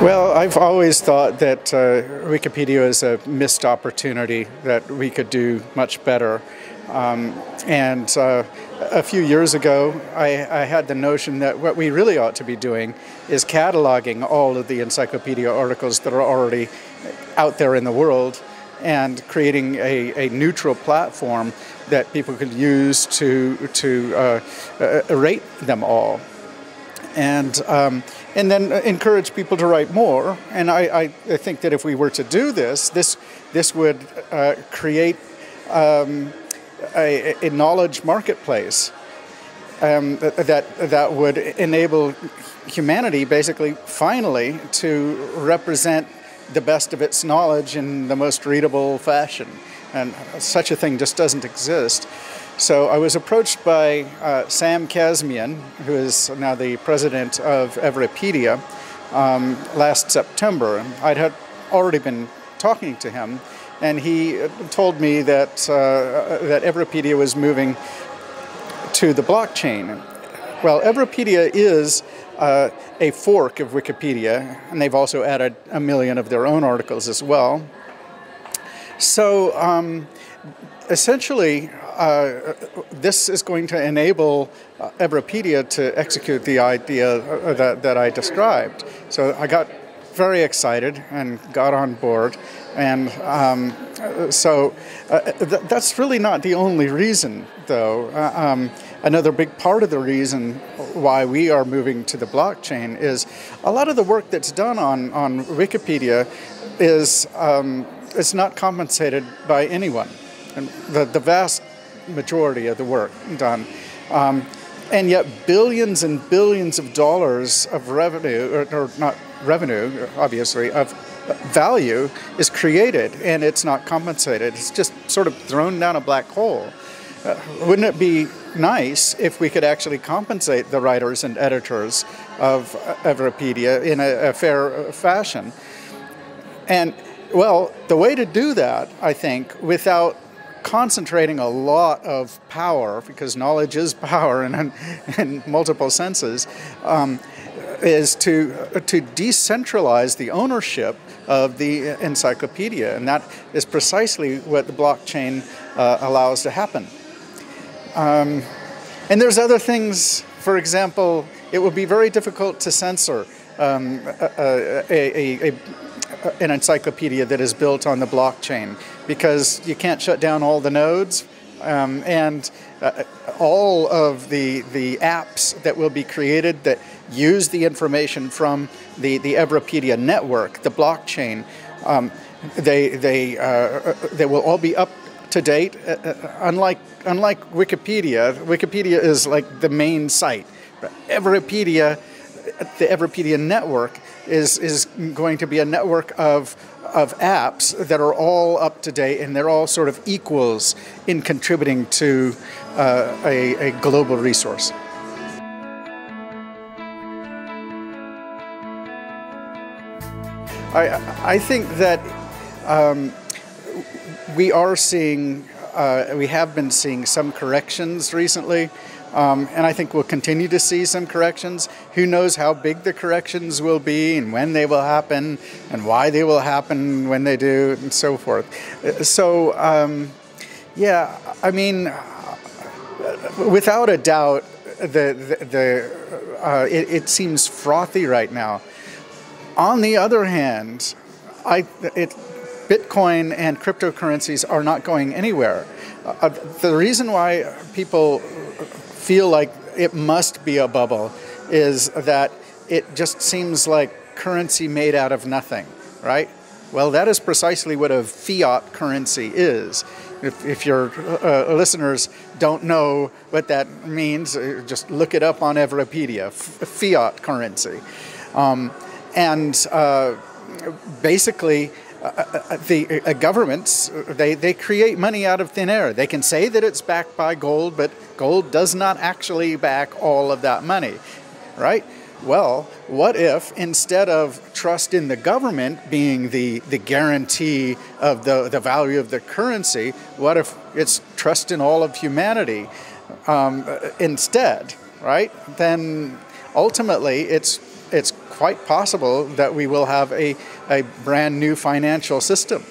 Well, I've always thought that Wikipedia is a missed opportunity, that we could do much better. A few years ago, I had the notion that what we really ought to be doing is cataloging all of the encyclopedia articles that are already out there in the world and creating a neutral platform that people could use to rate them all. And then encourage people to write more. And I think that if we were to do this would create a knowledge marketplace that would enable humanity, basically, finally, to represent the best of its knowledge in the most readable fashion. And such a thing just doesn't exist. So I was approached by Sam Kazemian, who is now the president of Everipedia, last September. I'd already been talking to him, and he told me that Everipedia was moving to the blockchain. Well, Everipedia is a fork of Wikipedia, and they've also added 1 million of their own articles as well. So essentially, this is going to enable Everipedia to execute the idea that I described. So I got very excited and got on board. And that's really not the only reason, though. Another big part of the reason why we are moving to the blockchain is a lot of the work that's done on Wikipedia is it's not compensated by anyone. And the vast majority of the work done. And yet billions and billions of dollars of revenue, or not revenue, obviously, of value is created, and it's not compensated. It's just sort of thrown down a black hole. Wouldn't it be nice if we could actually compensate the writers and editors of Everipedia in a fair fashion? And, well, the way to do that, I think, without concentrating a lot of power, because knowledge is power in multiple senses, is to decentralize the ownership of the encyclopedia, and that is precisely what the blockchain allows to happen. And there's other things. For example, it would be very difficult to censor an encyclopedia that is built on the blockchain, because you can't shut down all the nodes, and all of the apps that will be created that use the information from the Everipedia network, the blockchain, they will all be up to date. Unlike Wikipedia, Wikipedia is like the main site. Everipedia, the Everipedia network is going to be a network of apps that are all up to date, and they're all sort of equals in contributing to a global resource. I think that we have been seeing some corrections recently. And I think we'll continue to see some corrections. Who knows how big the corrections will be, and when they will happen, and why they will happen when they do, and so forth. So, yeah, I mean, without a doubt, it seems frothy right now. On the other hand, Bitcoin and cryptocurrencies are not going anywhere. The reason why people feel like it must be a bubble is that it just seems like currency made out of nothing, right? Well, that is precisely what a fiat currency is. If your listeners don't know what that means, just look it up on Everipedia, fiat currency. Basically, the governments, they create money out of thin air. They can say that it's backed by gold, but gold does not actually back all of that money, right? Well, what if instead of trust in the government being the guarantee of the value of the currency, what if it's trust in all of humanity instead, right? Then ultimately it's quite possible that we will have a brand new financial system.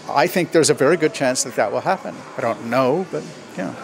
I think there's a very good chance that will happen. I don't know, but yeah.